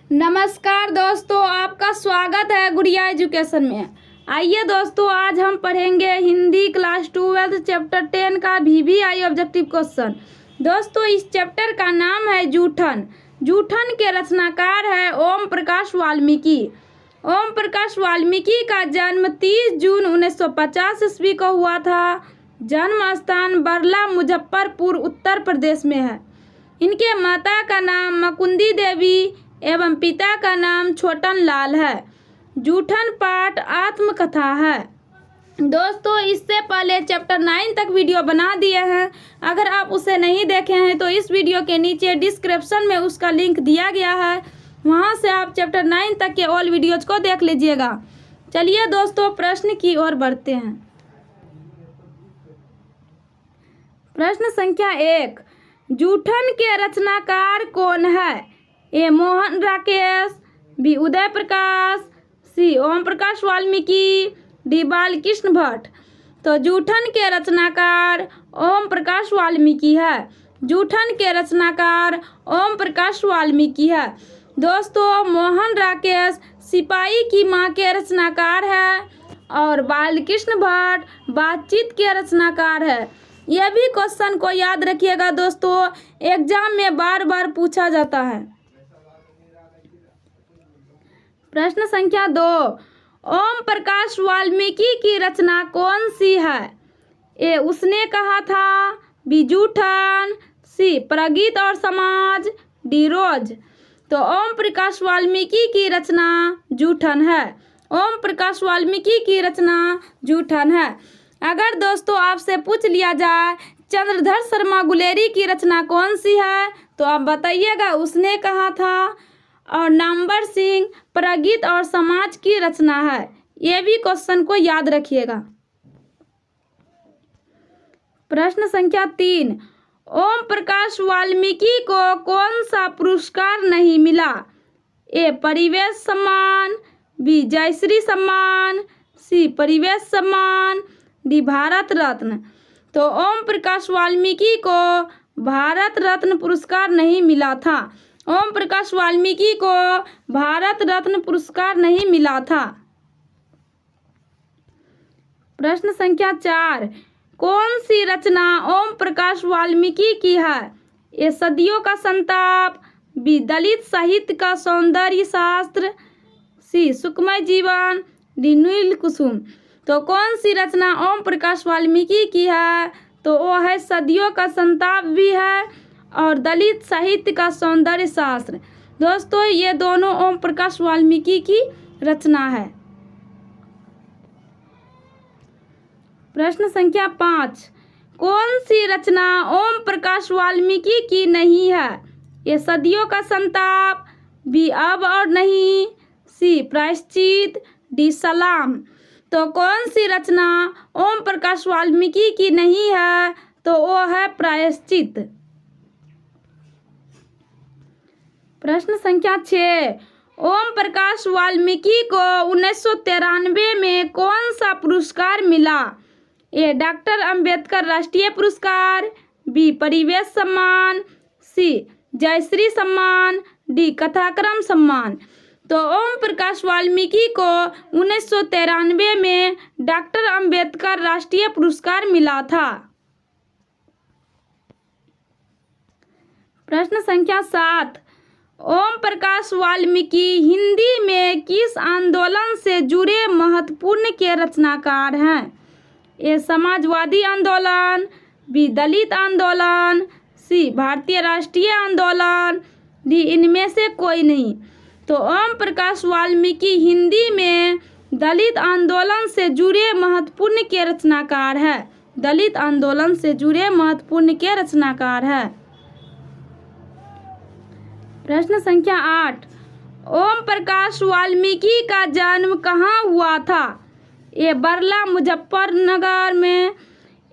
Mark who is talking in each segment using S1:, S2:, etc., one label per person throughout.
S1: नमस्कार दोस्तों, आपका स्वागत है गुड़िया एजुकेशन में। आइए दोस्तों, आज हम पढ़ेंगे हिंदी क्लास 12 चैप्टर 10 का VVI ऑब्जेक्टिव क्वेश्चन। दोस्तों, इस चैप्टर का नाम है जूठन। जूठन के रचनाकार है ओम प्रकाश वाल्मीकि। ओम प्रकाश वाल्मीकि का जन्म 30 जून 1950 ईस्वी को हुआ था। जन्म स्थान बरला मुजफ्फरपुर उत्तर प्रदेश में है। इनके माता का नाम मुकुंदी देवी एवं पिता का नाम छोटन लाल है। जूठन पाठ आत्मकथा है। दोस्तों, इससे पहले चैप्टर 9 तक वीडियो बना दिए हैं। अगर आप उसे नहीं देखे हैं तो इस वीडियो के नीचे डिस्क्रिप्शन में उसका लिंक दिया गया है, वहां से आप चैप्टर 9 तक के ऑल वीडियोज को देख लीजिएगा। चलिए दोस्तों, प्रश्न की ओर बढ़ते हैं। प्रश्न संख्या 1, जूठन के रचनाकार कौन है? ए मोहन राकेश, बी उदय प्रकाश, सी ओम प्रकाश वाल्मीकि, डी बालकृष्ण भट्ट। तो जूठन के रचनाकार ओम प्रकाश वाल्मीकि है। जूठन के रचनाकार ओम प्रकाश वाल्मीकि है। दोस्तों, मोहन राकेश सिपाही की माँ के रचनाकार है और बालकृष्ण भट्ट बातचीत के रचनाकार है। यह भी क्वेश्चन को याद रखिएगा दोस्तों, एग्जाम में बार बार पूछा जाता है। प्रश्न संख्या 2, ओम प्रकाश वाल्मीकि की रचना कौन सी है? ए उसने कहा था, बी जूठन, सी प्रगीत और समाज, डी रोज। तो ओम प्रकाश वाल्मीकि की रचना जूठन है। ओम प्रकाश वाल्मीकि की रचना जूठन है। अगर दोस्तों आपसे पूछ लिया जाए चंद्रधर शर्मा गुलेरी की रचना कौन सी है, तो आप बताइएगा उसने कहा था। और नामवर सिंह प्रगीत और समाज की रचना है। यह भी क्वेश्चन को याद रखिएगा। प्रश्न संख्या 3, ओम प्रकाश वाल्मीकि को कौन सा पुरस्कार नहीं मिला? ए परिवेश सम्मान, बी जयश्री सम्मान, सी परिवेश सम्मान, डी भारत रत्न। तो ओम प्रकाश वाल्मीकि को भारत रत्न पुरस्कार नहीं मिला था। ओम प्रकाश वाल्मीकि को भारत रत्न पुरस्कार नहीं मिला था। प्रश्न संख्या 4, कौन सी रचना ओम प्रकाश वाल्मीकि की है? ये सदियों का संताप, बी दलित साहित्य का सौंदर्य शास्त्र, सी सुखमय जीवन, डी नील कुसुम। तो कौन सी रचना ओम प्रकाश वाल्मीकि की है? तो वो है सदियों का संताप भी है और दलित साहित्य का सौंदर्य शास्त्र। दोस्तों, ये दोनों ओम प्रकाश वाल्मीकि की रचना है। प्रश्न संख्या 5, कौन सी रचना ओम प्रकाश वाल्मीकि की नहीं है? ये सदियों का संताप, बी अब और नहीं, सी प्रायश्चित, डी सलाम। तो कौन सी रचना ओम प्रकाश वाल्मीकि की नहीं है? तो वो है प्रायश्चित। प्रश्न संख्या 6, ओम प्रकाश वाल्मीकि को 1993 में कौन सा पुरस्कार मिला? ए डॉक्टर अंबेडकर राष्ट्रीय पुरस्कार, बी परिवेश सम्मान, सी जयश्री सम्मान, डी कथाक्रम सम्मान। तो ओम प्रकाश वाल्मीकि को 1993 में डॉक्टर अंबेडकर राष्ट्रीय पुरस्कार मिला था। प्रश्न संख्या 7, ओम प्रकाश वाल्मीकि हिंदी में किस आंदोलन से जुड़े महत्वपूर्ण के रचनाकार हैं? ए समाजवादी आंदोलन, बी दलित आंदोलन, सी भारतीय राष्ट्रीय आंदोलन, डी इनमें से कोई नहीं। तो ओम प्रकाश वाल्मीकि हिंदी में दलित आंदोलन से जुड़े महत्वपूर्ण के रचनाकार है। दलित आंदोलन से जुड़े महत्वपूर्ण के रचनाकार है। प्रश्न संख्या 8, ओम प्रकाश वाल्मीकि का जन्म कहाँ हुआ था? ए बरला मुजफ्फरनगर में,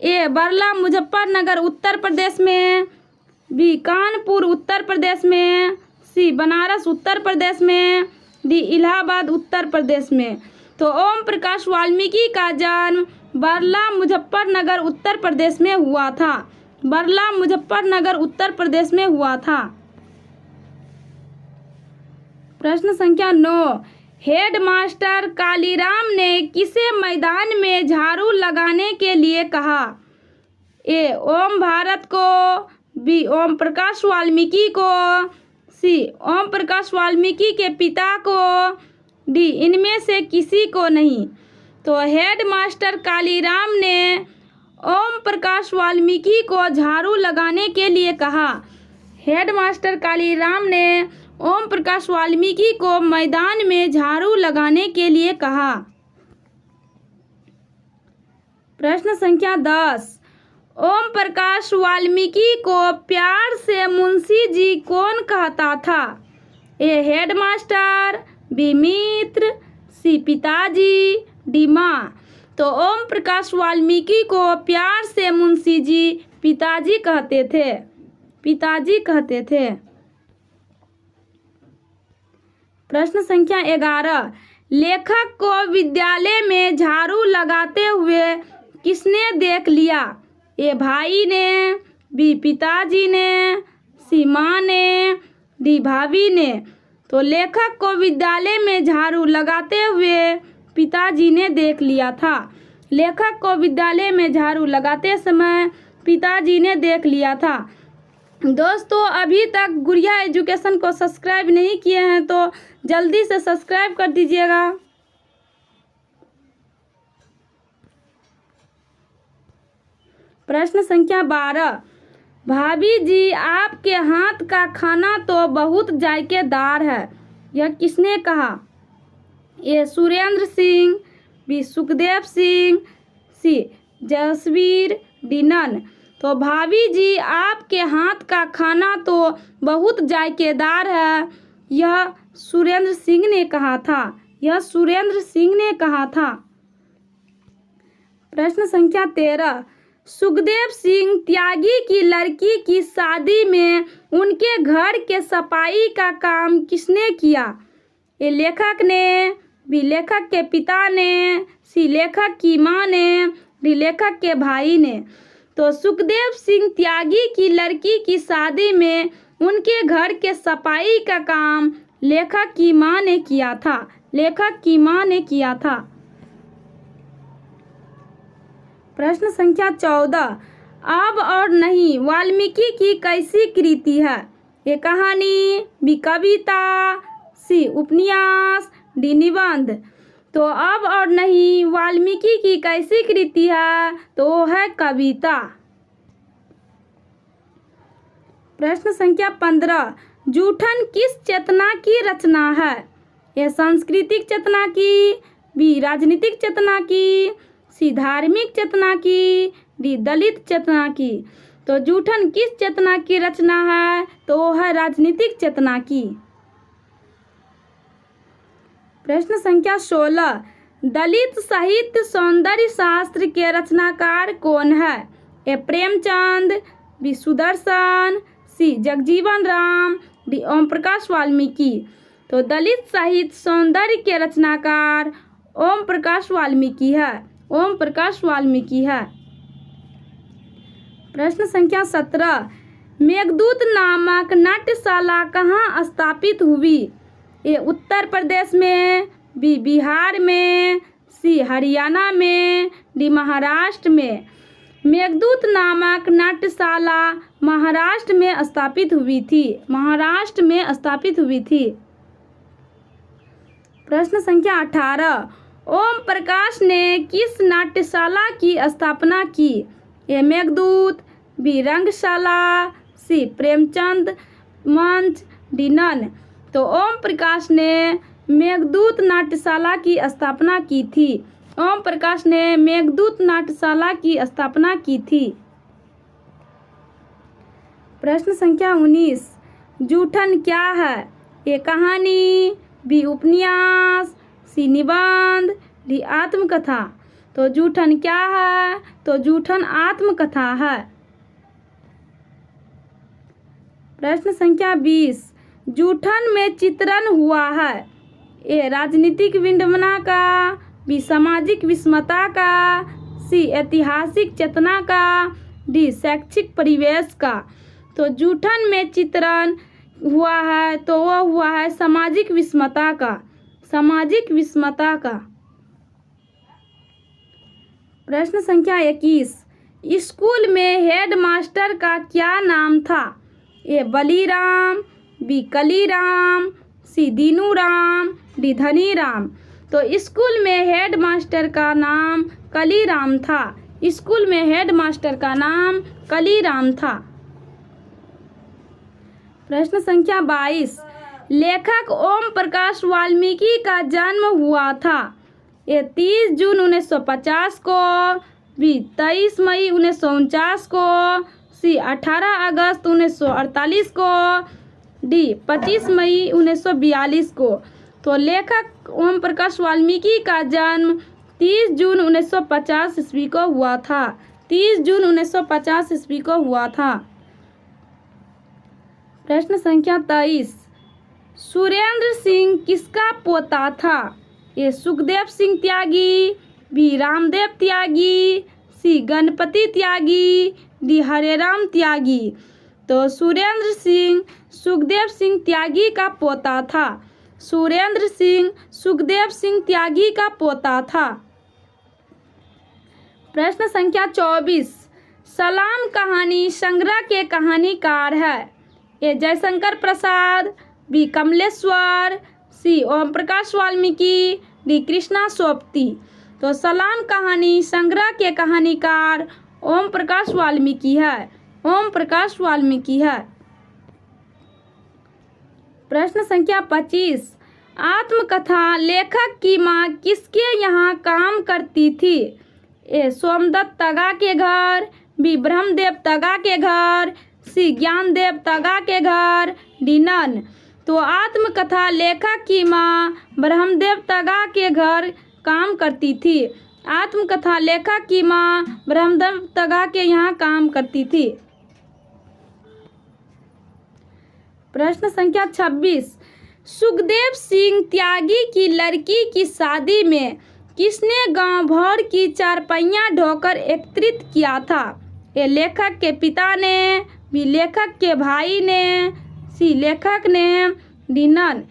S1: ए बरला मुजफ्फरनगर उत्तर प्रदेश में, बी कानपुर उत्तर प्रदेश में, सी बनारस उत्तर प्रदेश में, डी इलाहाबाद उत्तर प्रदेश में। तो ओम प्रकाश वाल्मीकि का जन्म बरला मुजफ्फरनगर उत्तर प्रदेश में हुआ था। बरला मुजफ्फरनगर उत्तर प्रदेश में हुआ था। प्रश्न संख्या 9, हेडमास्टर कालीराम ने किसे मैदान में झाड़ू लगाने के लिए कहा? ए ओम भारत को, बी ओम प्रकाश वाल्मीकि को, सी ओम प्रकाश वाल्मीकि के पिता को, डी इनमें से किसी को नहीं। तो हेडमास्टर कालीराम ने ओम प्रकाश वाल्मीकि को झाड़ू लगाने के लिए कहा। हेडमास्टर कालीराम ने ओम प्रकाश वाल्मीकि को मैदान में झाड़ू लगाने के लिए कहा। प्रश्न संख्या 10, ओम प्रकाश वाल्मीकि को प्यार से मुंशी जी कौन कहता था? ए हेडमास्टर, बी मित्र, सी पिताजी, डी माँ। तो ओम प्रकाश वाल्मीकि को प्यार से मुंशी जी पिताजी कहते थे, पिताजी कहते थे। प्रश्न संख्या 11, लेखक को विद्यालय में झाड़ू लगाते हुए किसने देख लिया? ए भाई ने, बी पिताजी ने, सी माँ ने, डी भाभी ने। तो लेखक को विद्यालय में झाड़ू लगाते हुए पिताजी ने देख लिया था। लेखक को विद्यालय में झाड़ू लगाते समय पिताजी ने देख लिया था। दोस्तों, अभी तक गुड़िया एजुकेशन को सब्सक्राइब नहीं किए हैं तो जल्दी से सब्सक्राइब कर दीजिएगा। प्रश्न संख्या 12, भाभी जी आपके हाथ का खाना तो बहुत जायकेदार है, यह किसने कहा? ए सुरेंद्र सिंह, बी सुखदेव सिंह, सी जसवीर, डी नन। तो भाभी जी आपके हाथ का खाना तो बहुत जायकेदार है, यह सुरेंद्र सिंह ने कहा था, यह सुरेंद्र सिंह ने कहा था। प्रश्न संख्या 13, सुखदेव सिंह त्यागी की लड़की की शादी में उनके घर के सफाई का काम किसने किया? ए लेखक ने, बी लेखक के पिता ने, सी लेखक की माँ ने, डी लेखक के भाई ने। तो सुखदेव सिंह त्यागी की लड़की की शादी में उनके घर के सफाई का काम लेखक की माँ ने किया था, लेखक की माँ ने किया था। प्रश्न संख्या 14, अब और नहीं वाल्मीकि की कैसी कृति है? ये कहानी, बी कविता, सी उपन्यास, डी निबंध। तो अब और नहीं वाल्मीकि की कैसी कृति है? तो वो है कविता। प्रश्न संख्या 15, जूठन किस चेतना की रचना है? ये सांस्कृतिक चेतना की, बी राजनीतिक चेतना की, सी धार्मिक चेतना की, डी दलित चेतना की। तो जूठन किस चेतना की रचना है? तो वो है राजनीतिक चेतना की। प्रश्न संख्या 16, दलित साहित्य सौंदर्य शास्त्र के रचनाकार कौन है? ए प्रेमचंद, बी सुदर्शन, सी जगजीवन राम, डी ओम प्रकाश वाल्मीकि। तो दलित साहित्य सौंदर्य के रचनाकार ओम प्रकाश वाल्मीकि है, ओम प्रकाश वाल्मीकि है। प्रश्न संख्या 17, मेघदूत नामक नाट्यशाला कहाँ स्थापित हुई? ए उत्तर प्रदेश में, बी बिहार में, सी हरियाणा में, डी महाराष्ट्र में। मेघदूत नामक नाट्यशाला महाराष्ट्र में स्थापित हुई थी, महाराष्ट्र में स्थापित हुई थी। प्रश्न संख्या 18, ओम प्रकाश ने किस नाट्यशाला की स्थापना की? ए मेघदूत, बी रंगशाला, सी प्रेमचंद मंच, डी नन। तो ओम प्रकाश ने मेघदूत नाट्यशाला की स्थापना की थी, ओम प्रकाश ने मेघदूत नाट्यशाला की स्थापना की थी। प्रश्न संख्या 19, जूठन क्या है? ए कहानी, बी उपन्यास, सी निबंध, डी आत्मकथा। तो जूठन क्या है? तो जूठन आत्मकथा है। प्रश्न संख्या 20, जूठन में चित्रण हुआ है? ए राजनीतिक विडंबना का, बी सामाजिक विषमता का, सी ऐतिहासिक चेतना का, डी शैक्षिक परिवेश का। तो जूठन में चित्रण हुआ है तो वह हुआ है सामाजिक विषमता का। सामाजिक विषमता का। प्रश्न संख्या 21, स्कूल में हेडमास्टर का क्या नाम था? ए बलीराम, बी कलीराम, सी दीनूराम, डी धनीराम। तो स्कूल में हेडमास्टर का नाम कलीराम था। स्कूल में हेडमास्टर का नाम कलीराम था। प्रश्न संख्या 22, लेखक ओम प्रकाश वाल्मीकि का जन्म हुआ था। ए 30 जून 1950 को, बी 23 मई 1949 को, सी 18 अगस्त 1948 को, डी 25 मई 1942 को। तो लेखक ओम प्रकाश वाल्मीकि का जन्म 30 जून 1950 ईस्वी को हुआ था। 30 जून 1950 ईस्वी को हुआ था। प्रश्न संख्या 23, सुरेंद्र सिंह किसका पोता था? ए सुखदेव सिंह त्यागी, बी रामदेव त्यागी, सी गणपति त्यागी, डी हरेराम त्यागी। तो सुरेंद्र सिंह सुखदेव सिंह त्यागी का पोता था। सुरेंद्र सिंह सुखदेव सिंह त्यागी का पोता था। प्रश्न संख्या 24, सलाम कहानी संग्रह के कहानीकार है। ए जयशंकर प्रसाद, बी कमलेश्वर, सी ओम प्रकाश वाल्मीकि, डी कृष्णा सोपती। तो सलाम कहानी संग्रह के कहानीकार ओम प्रकाश वाल्मीकि है। ओम प्रकाश वाल्मीकि है। प्रश्न संख्या 25, आत्मकथा लेखक की माँ किसके यहाँ काम करती थी? ए सोमदत्त तगा के घर, बी ब्रह्मदेव तगा के घर, सी ज्ञानदेव तगा के घर, डी नन। तो आत्मकथा लेखक की माँ ब्रह्मदेव तगा के घर काम करती थी। आत्मकथा लेखक की माँ ब्रह्मदेव तगा के यहाँ काम करती थी। प्रश्न संख्या 26, सुखदेव सिंह त्यागी की लड़की की शादी में किसने गांव भर की चारपहिया ढोकर एकत्रित किया था? ए लेखक के पिता ने, बी लेखक के भाई ने, सी लेखक ने, डी नन।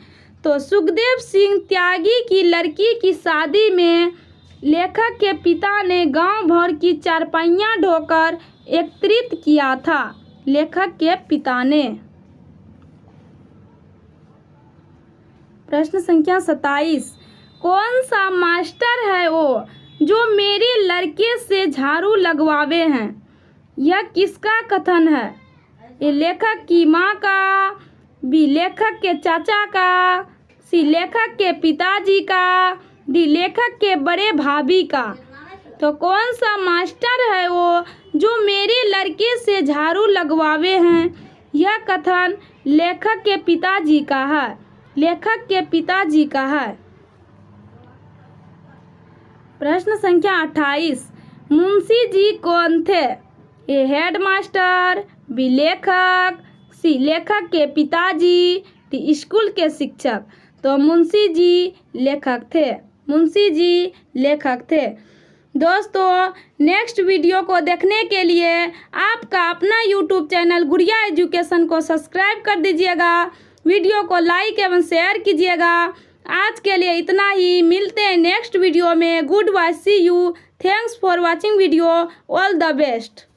S1: तो सुखदेव सिंह त्यागी की लड़की की शादी में लेखक के पिता ने गांव भर की चारपहिया ढोकर एकत्रित किया था। लेखक के पिता ने। प्रश्न संख्या 27, कौन सा मास्टर है वो जो मेरे लड़के से झाड़ू लगवावे हैं? यह किसका कथन है? ए लेखक की माँ का, बी लेखक के चाचा का, सी लेखक के पिताजी का, डी लेखक के बड़े भाभी का। तो कौन सा मास्टर है वो जो मेरे लड़के से झाड़ू लगवावे हैं? यह कथन लेखक के पिताजी का है। लेखक के पिताजी का है। प्रश्न संख्या 28, मुंशी जी कौन थे? ए हेडमास्टर, बी लेखक, सी लेखक के पिताजी, डी स्कूल के शिक्षक। तो मुंशी जी लेखक थे। मुंशी जी लेखक थे। दोस्तों, नेक्स्ट वीडियो को देखने के लिए आपका अपना यूट्यूब चैनल गुड़िया एजुकेशन को सब्सक्राइब कर दीजिएगा। वीडियो को लाइक एवं शेयर कीजिएगा। आज के लिए इतना ही। मिलते हैं नेक्स्ट वीडियो में। Good bye, see you. Thanks for watching video. All the best.